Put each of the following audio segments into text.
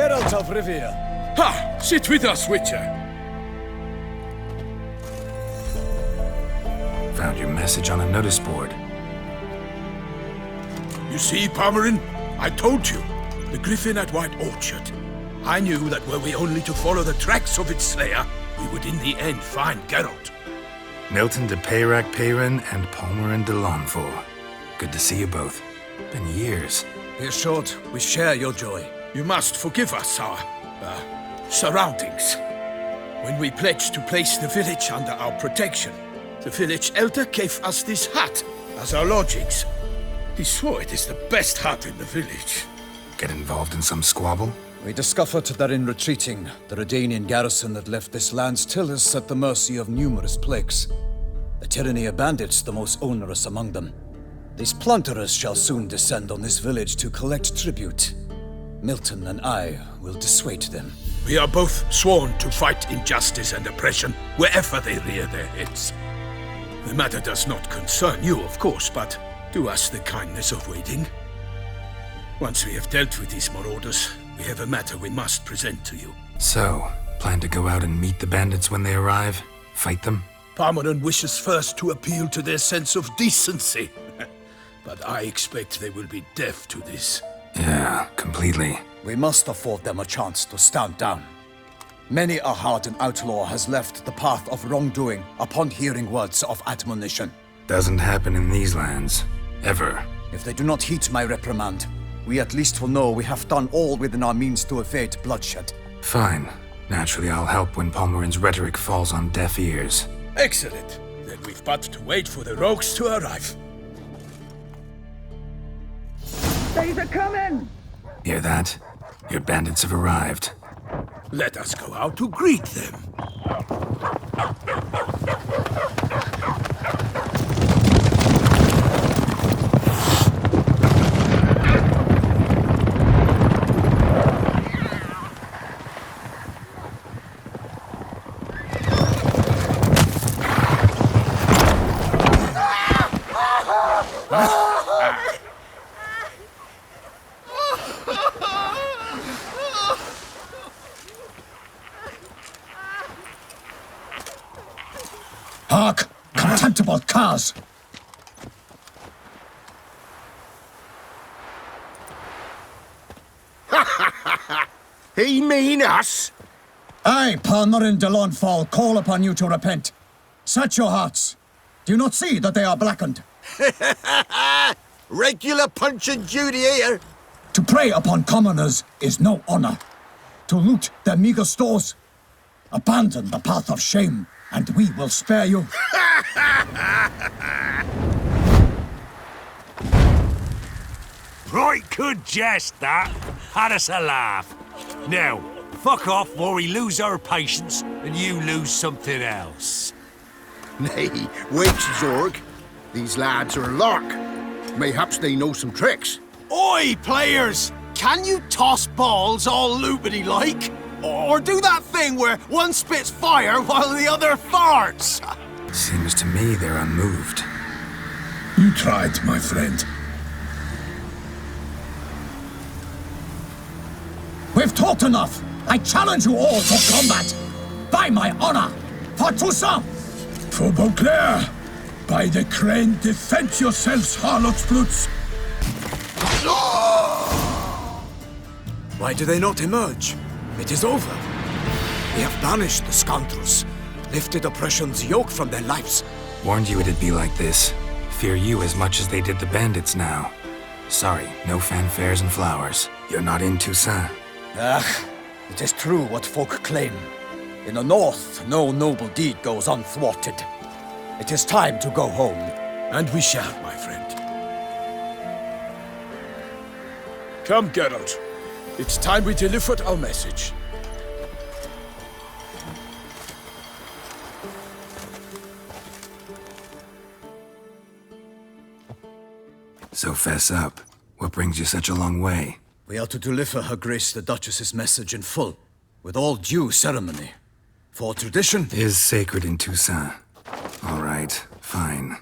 Geralt of Rivia. Ha! Sit with us, Witcher. Found your message on a notice board. You see, Palmerin? I told you. The Griffin at White Orchard. I knew that were we only to follow the tracks of its slayer, we would in the end find Geralt. Milton de Peyrac Peyrin and Palmerin de Lawnfall. Good to see you both. Been years. Be assured, we share your joy. You must forgive us our, surroundings. When we pledged to place the village under our protection, the village elder gave us this hut as our lodgings. He swore it is the best hut in the village. Get involved in some squabble? We discovered that in retreating, the Redanian garrison that left this land still is at the mercy of numerous plagues. The tyranny of bandits the most onerous among them. These plunderers shall soon descend on this village to collect tribute. Milton and I will dissuade them. We are both sworn to fight injustice and oppression wherever they rear their heads. The matter does not concern you, of course, but do us the kindness of waiting. Once we have dealt with these marauders, we have a matter we must present to you. So, plan to go out and meet the bandits when they arrive? Fight them? Palmerin wishes first to appeal to their sense of decency. But I expect they will be deaf to this. Yeah, completely. We must afford them a chance to stand down. Many a hardened outlaw has left the path of wrongdoing upon hearing words of admonition. Doesn't happen in these lands. Ever. If they do not heed my reprimand, we at least will know we have done all within our means to evade bloodshed. Fine. Naturally, I'll help when Palmerin's rhetoric falls on deaf ears. Excellent. Then we've but to wait for the rogues to arrive. They're coming! Hear that? Your bandits have arrived. Let us go out to greet them. Hark! Contemptible curs! He mean us? I, Palmerin de Lawnfall, call upon you to repent. Set your hearts. Do you not see that they are blackened? Regular Punch and Judy here. To prey upon commoners is no honor. To loot their meager stores, abandon the path of shame, and we will spare you. Right good jest, that. Had us a laugh. Now, fuck off or we lose our patience and you lose something else. Nay, wait, Zorg. These lads are a lark. Mayhaps they know some tricks. Oi, players! Can you toss balls all loopity-like? Or do that thing where one spits fire while the other farts? Seems to me they're unmoved. You tried, my friend. We've talked enough. I challenge you all to combat. By my honor, for Toussaint. For Beauclair, by the crane, defend yourselves, harlotsbloods. Why do they not emerge? It is over. We have banished the scoundrels, lifted oppression's yoke from their lives. Warned you it'd be like this. Fear you as much as they did the bandits now. Sorry, no fanfares and flowers. You're not in Toussaint. Ah, it is true what folk claim. In the north, no noble deed goes unthwarted. It is time to go home. And we shall, my friend. Come, Geralt. It's time we delivered our message. So fess up. What brings you such a long way? We are to deliver Her Grace the Duchess's message in full, with all due ceremony. For tradition Is sacred in Toussaint. All right, fine.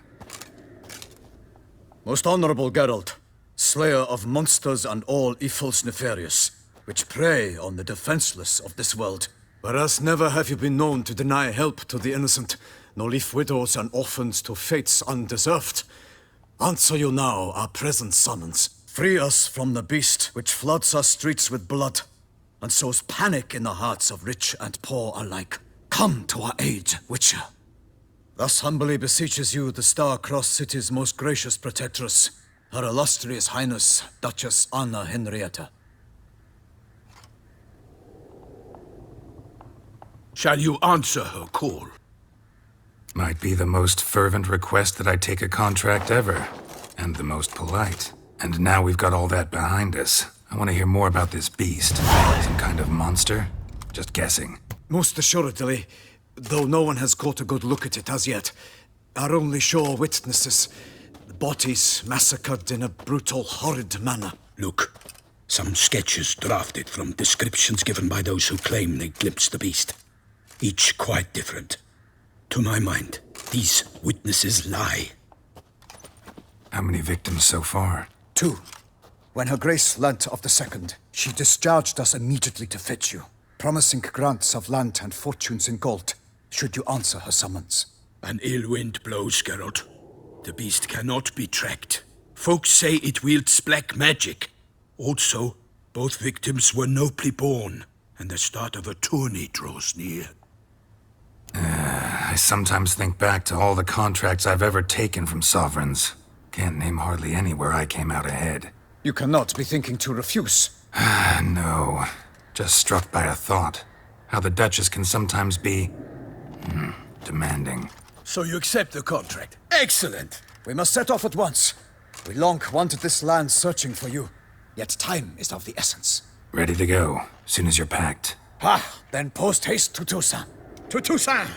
Most honorable Geralt, slayer of monsters and all evils nefarious, which prey on the defenseless of this world. Whereas never have you been known to deny help to the innocent, nor leave widows and orphans to fates undeserved. Answer you now our present summons. Free us from the beast which floods our streets with blood, and sows panic in the hearts of rich and poor alike. Come to our aid, Witcher. Thus humbly beseeches you the Star-Crossed City's most gracious protectress, Her Illustrious Highness, Duchess Anna Henrietta. Shall you answer her call? Might be the most fervent request that I take a contract ever, and the most polite. And now we've got all that behind us. I want to hear more about this beast. Some kind of monster? Just guessing. Most assuredly, though no one has caught a good look at it as yet. Our only sure witnesses, bodies massacred in a brutal, horrid manner. Look, some sketches drafted from descriptions given by those who claim they glimpsed the beast. Each quite different. To my mind, these witnesses lie. How many victims so far? 2. When Her Grace learnt of the second, she discharged us immediately to fetch you, promising grants of land and fortunes in gold, should you answer her summons. An ill wind blows, Geralt. The beast cannot be tracked. Folks say it wields black magic. Also, both victims were nobly born, and the start of a tourney draws near. I sometimes think back to all the contracts I've ever taken from sovereigns. Can't name hardly any where I came out ahead. You cannot be thinking to refuse. No. Just struck by a thought. How the Duchess can sometimes be... demanding. So you accept the contract? Excellent! We must set off at once. We long wanted this land searching for you, yet time is of the essence. Ready to go, soon as you're packed. Then post haste to Toussaint. To Toussaint!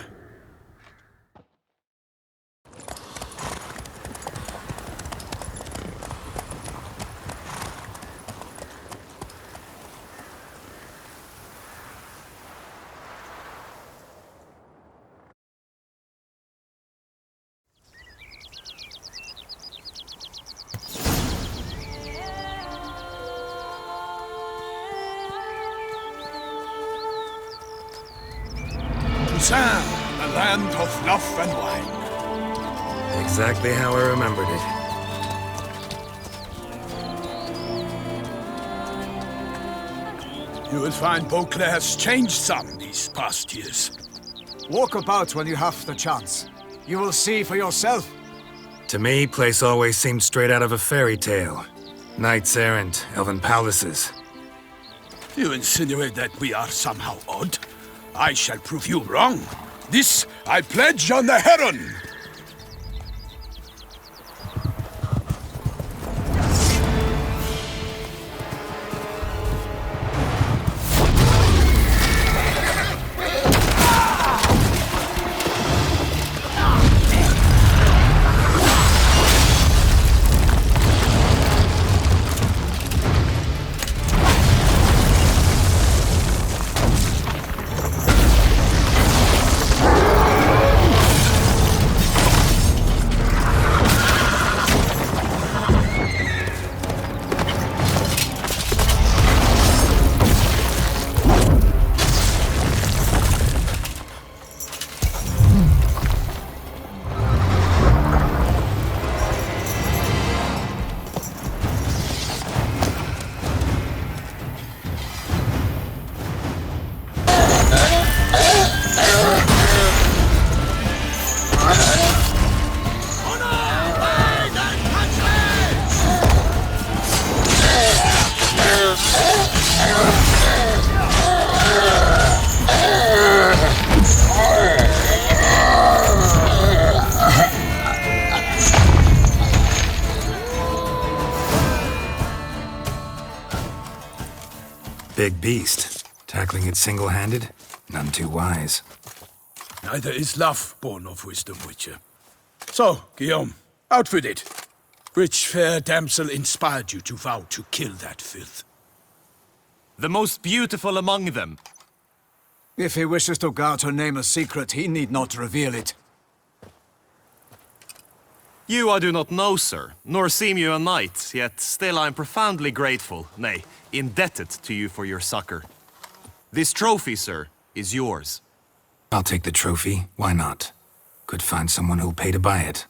Toussaint, the land of love and wine. Exactly how I remembered it. You will find Beauclair's changed some these past years. Walk about when you have the chance. You will see for yourself. To me, place always seemed straight out of a fairy tale. Knights errant, elven palaces. You insinuate that we are somehow odd? I shall prove you wrong. This I pledge on the Heron! Big beast. Tackling it single-handed? None too wise. Neither is love born of wisdom, Witcher. So, Guillaume, outfit it. Which fair damsel inspired you to vow to kill that filth? The most beautiful among them. If he wishes to guard her name a secret, he need not reveal it. You I do not know, sir, nor seem you a knight, yet still I am profoundly grateful, nay, indebted to you for your succor. This trophy, sir, is yours. I'll take the trophy. Why not? Could find someone who'll pay to buy it.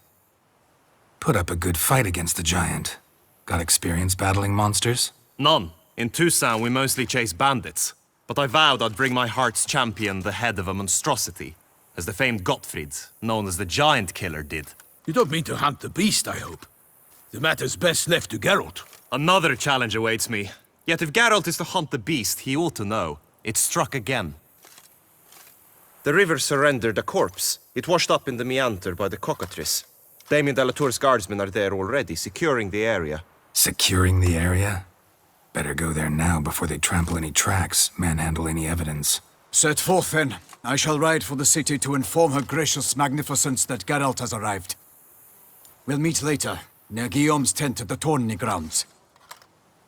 Put up a good fight against the giant. Got experience battling monsters? None. In Tucson we mostly chase bandits. But I vowed I'd bring my heart's champion the head of a monstrosity, as the famed Gottfried, known as the Giant Killer, did. You don't mean to hunt the beast, I hope. The matter's best left to Geralt. Another challenge awaits me. Yet if Geralt is to hunt the beast, he ought to know. It struck again. The river surrendered a corpse. It washed up in the meander by the cockatrice. Damien de la Tour's guardsmen are there already, securing the area. Securing the area? Better go there now before they trample any tracks, manhandle any evidence. Set forth, then. I shall ride for the city to inform her gracious magnificence that Geralt has arrived. We'll meet later, near Guillaume's tent at the tourney grounds.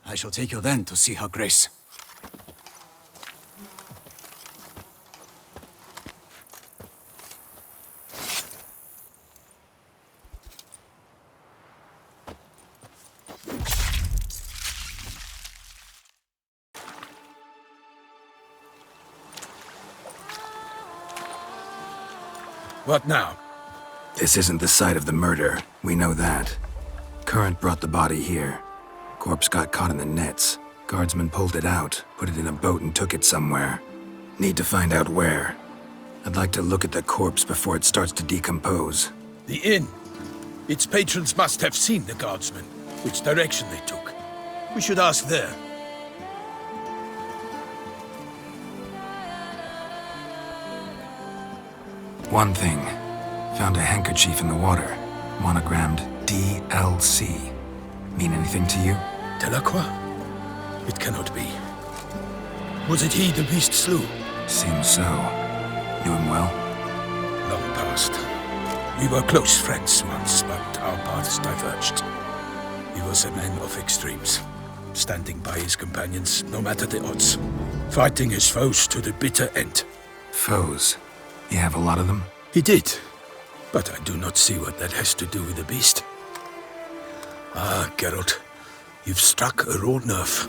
I shall take you then to see her grace. What now? This isn't the site of the murder. We know that. Current brought the body here. Corpse got caught in the nets. Guardsmen pulled it out, put it in a boat and took it somewhere. Need to find out where. I'd like to look at the corpse before it starts to decompose. The inn. Its patrons must have seen the guardsmen, which direction they took. We should ask there. One thing. Found a handkerchief in the water. Monogrammed DLC. Mean anything to you? Delacroix? It cannot be. Was it he the beast slew? Seems so. Knew him well? Long past. We were close friends once, but our paths diverged. He was a man of extremes, standing by his companions no matter the odds, fighting his foes to the bitter end. Foes? You have a lot of them? He did, but I do not see what that has to do with the beast. Ah, Geralt, you've struck a raw nerve.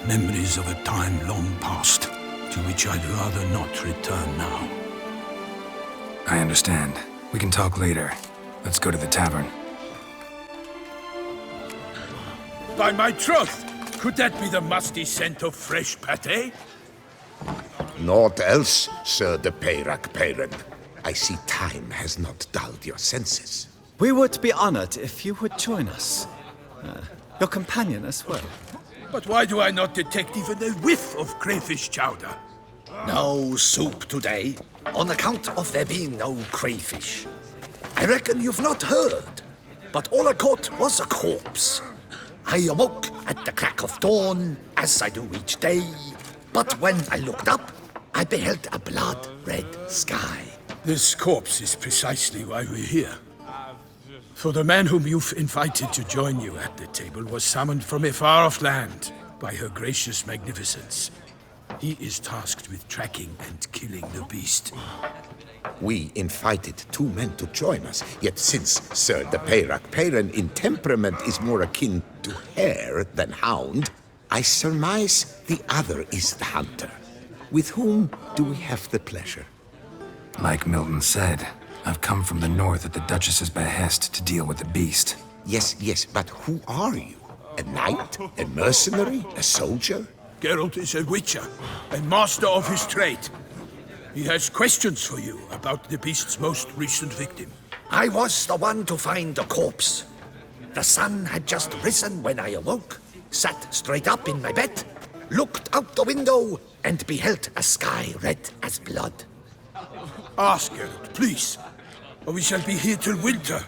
Memories of a time long past, to which I'd rather not return now. I understand. We can talk later. Let's go to the tavern. By my troth, could that be the musty scent of fresh pâté? Naught else, Sir de ps5.1. I see time has not dulled your senses. We would be honored if you would join us. Your companion as well. But why do I not detect even a whiff of crayfish chowder? No soup today, on account of there being no crayfish. I reckon you've not heard, but all I caught was a corpse. I awoke at the crack of dawn, as I do each day, but when I looked up, I beheld a blood-red sky. This corpse is precisely why we're here. For the man whom you've invited to join you at the table was summoned from a far-off land by her gracious magnificence. He is tasked with tracking and killing the beast. We invited two men to join us, yet since Sir de ps5.1 in temperament is more akin to hare than hound, I surmise the other is the hunter. With whom do we have the pleasure? Like Milton said, I've come from the north at the Duchess's behest to deal with the beast. Yes, but who are you? A knight? A mercenary? A soldier? Geralt is a witcher, a master of his trade. He has questions for you about the beast's most recent victim. I was the one to find the corpse. The sun had just risen when I awoke, sat straight up in my bed, looked out the window, and beheld a sky red as blood. Ask Geralt, please, or we shall be here till winter.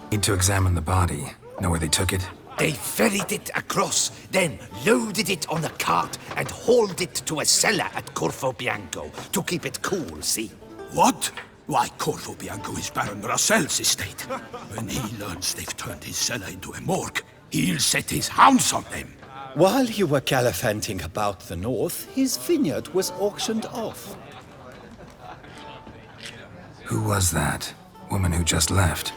Need to examine the body. Know where they took it? They ferried it across, then loaded it on a cart and hauled it to a cellar at Corvo Bianco to keep it cool, see? What? Why, Corvo Bianco is Baron Russell's estate. When he learns they've turned his cellar into a morgue, he'll set his hounds on them. While you were gallivanting about the north, his vineyard was auctioned off. Who was that? Woman who just left?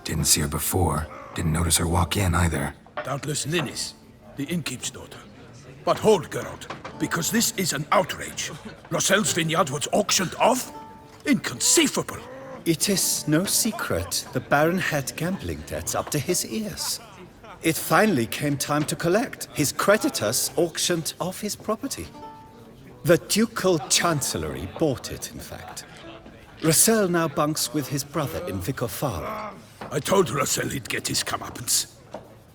Didn't see her before. Didn't notice her walk in either. Doubtless Linnis, the innkeep's daughter. But hold, Geralt, because this is an outrage. Roselle's vineyard was auctioned off? Inconceivable! It is no secret the Baron had gambling debts up to his ears. It finally came time to collect. His creditors auctioned off his property. The Ducal Chancellery bought it, in fact. Roselle now bunks with his brother in Vicofara. I told Roselle he'd get his comeuppance.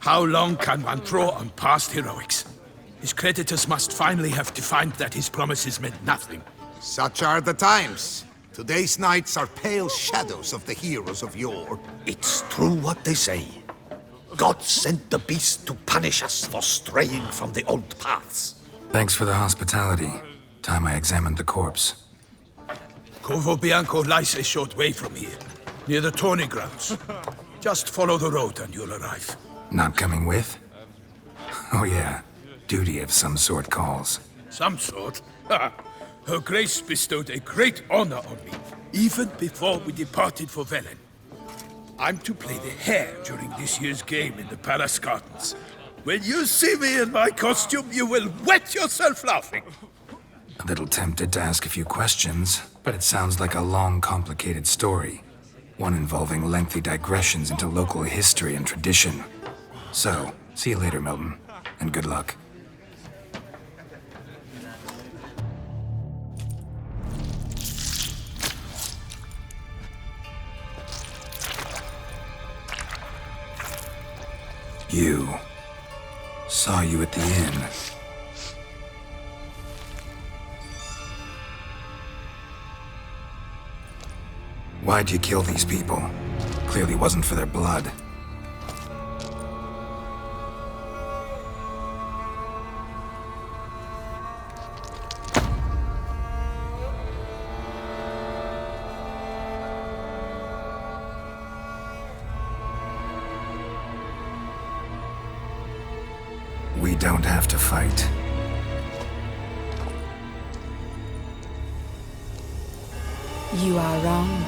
How long can one draw on past heroics? His creditors must finally have defined that his promises meant nothing. Such are the times. Today's knights are pale shadows of the heroes of yore. It's true what they say. God sent the beast to punish us for straying from the old paths. Thanks for the hospitality. Time I examined the corpse. Corvo Bianco lies a short way from here, near the tourney grounds. Just follow the road and you'll arrive. Not coming with? Oh yeah, duty of some sort calls. Some sort? Ha! Her Grace bestowed a great honor on me, even before we departed for Velen. I'm to play the hare during this year's game in the Palace Gardens. When you see me in my costume, you will wet yourself laughing. A little tempted to ask a few questions, but it sounds like a long, complicated story. One involving lengthy digressions into local history and tradition. So, see you later, Milton, and good luck. You. Saw you at the inn. Why'd you kill these people? Clearly wasn't for their blood. We don't have to fight. You are wrong.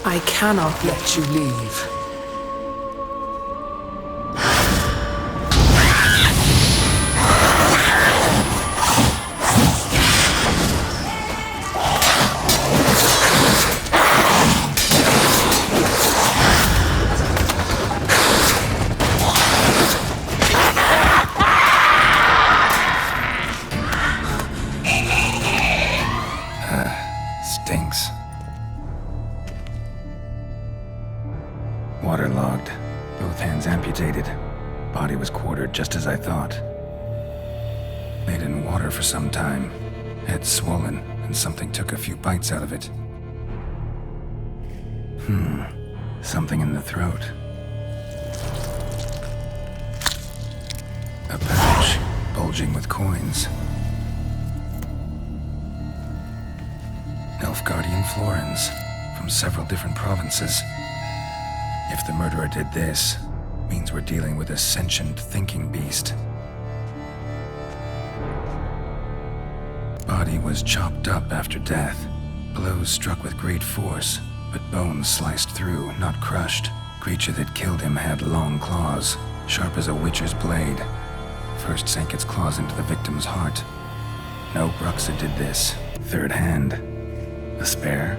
I cannot let you leave. Stinks. Waterlogged. Both hands amputated. Body was quartered just as I thought. Laid in water for some time. Head swollen, and something took a few bites out of it. Something in the throat. A pouch, bulging with coins. Nilfgaardian florins, from several different provinces. If the murderer did this, means we're dealing with a sentient thinking beast. Body was chopped up after death. Blows struck with great force, but bones sliced through, not crushed. Creature that killed him had long claws, sharp as a witcher's blade. First sank its claws into the victim's heart. No Bruxa did this. Third hand. A spare?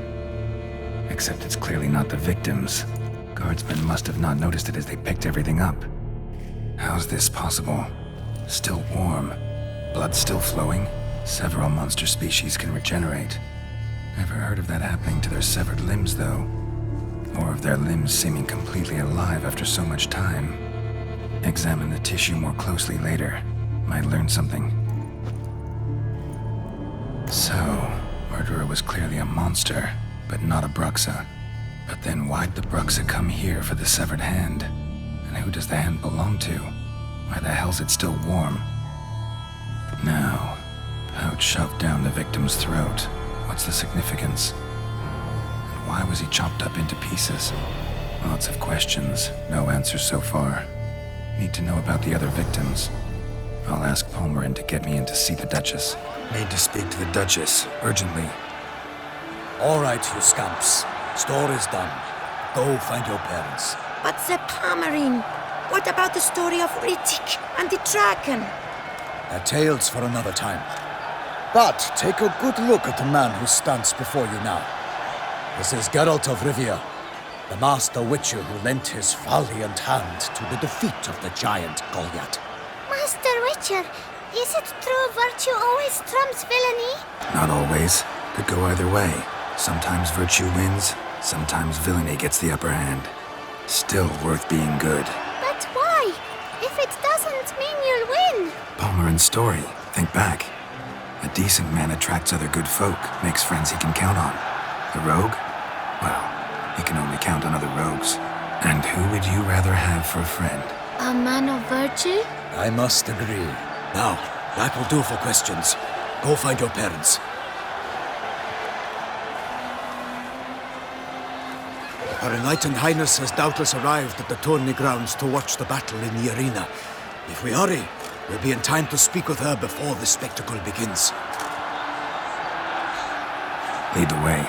Except it's clearly not the victim's. Guardsmen must have not noticed it as they picked everything up. How's this possible? Still warm. Blood still flowing? Several monster species can regenerate. Never heard of that happening to their severed limbs, though. Or of their limbs seeming completely alive after so much time. Examine the tissue more closely later. Might learn something. So, murderer was clearly a monster, but not a Bruxa. But then why'd the Bruxa come here for the severed hand? And who does the hand belong to? Why the hell's it still warm? Now, pouch shoved down the victim's throat. What's the significance? And why was he chopped up into pieces? Lots of questions, no answers so far. Need to know about the other victims. I'll ask Palmerin to get me in to see the Duchess. Need to speak to the Duchess, urgently. All right, you scamps. Store is done. Go find your parents. But the Palmerin, what about the story of Rittik and the dragon? They're tales for another time. But take a good look at the man who stands before you now. This is Geralt of Rivia, the master witcher who lent his valiant hand to the defeat of the giant Goliath. Master Witcher, is it true virtue always trumps villainy? Not always. Could go either way. Sometimes virtue wins, sometimes villainy gets the upper hand. Still worth being good. But why? If it doesn't mean you'll win. Palmerin's story. Think back. A decent man attracts other good folk, makes friends he can count on. A rogue? Well, he can only count on other rogues. And who would you rather have for a friend? A man of virtue? I must agree. Now, that will do for questions. Go find your parents. Her Enlightened Highness has doubtless arrived at the tourney grounds to watch the battle in the arena. If we hurry, we'll be in time to speak with her before the spectacle begins. Lead the way.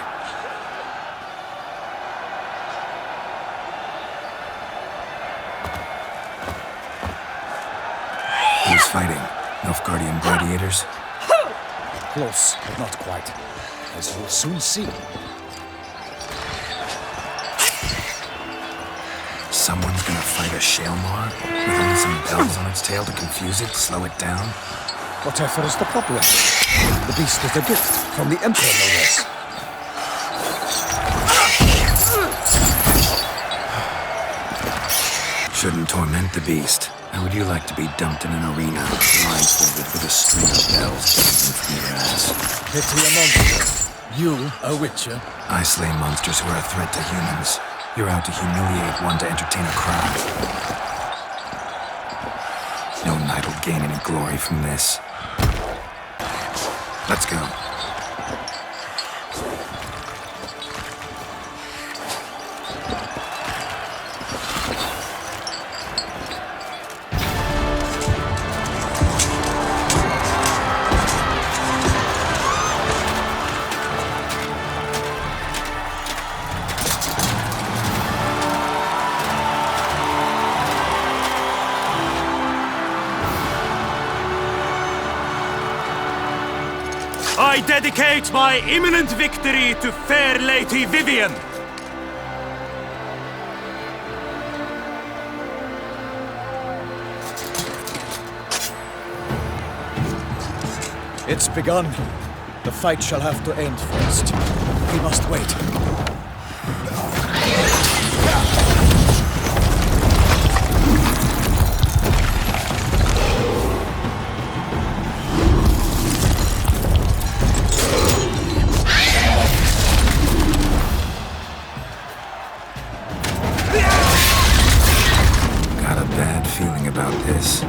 Who's fighting? Nilfgaardian gladiators? Close, but not quite. As you'll soon see. Someone's gonna fight a Shaelmar? With only some bells on its tail to confuse it, slow it down? Whatever is the problem? The beast is a gift from the Emperor, no less. Shouldn't torment the beast. How would you like to be dumped in an arena, blindfolded with a string of bells dangling from your ass? Pity a monster. You, a witcher? I slay monsters who are a threat to humans. You're out to humiliate one to entertain a crowd. No knight will gain any glory from this. Let's go. I dedicate my imminent victory to fair Lady Vivian. It's begun. The fight shall have to end first. We must wait. Got a bad feeling about this.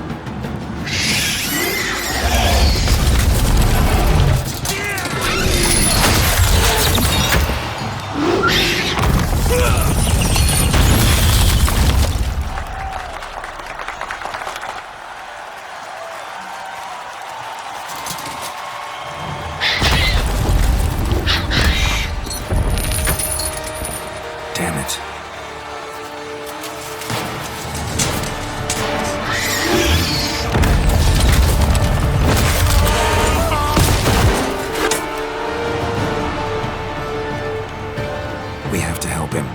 Damn it. We have to help him.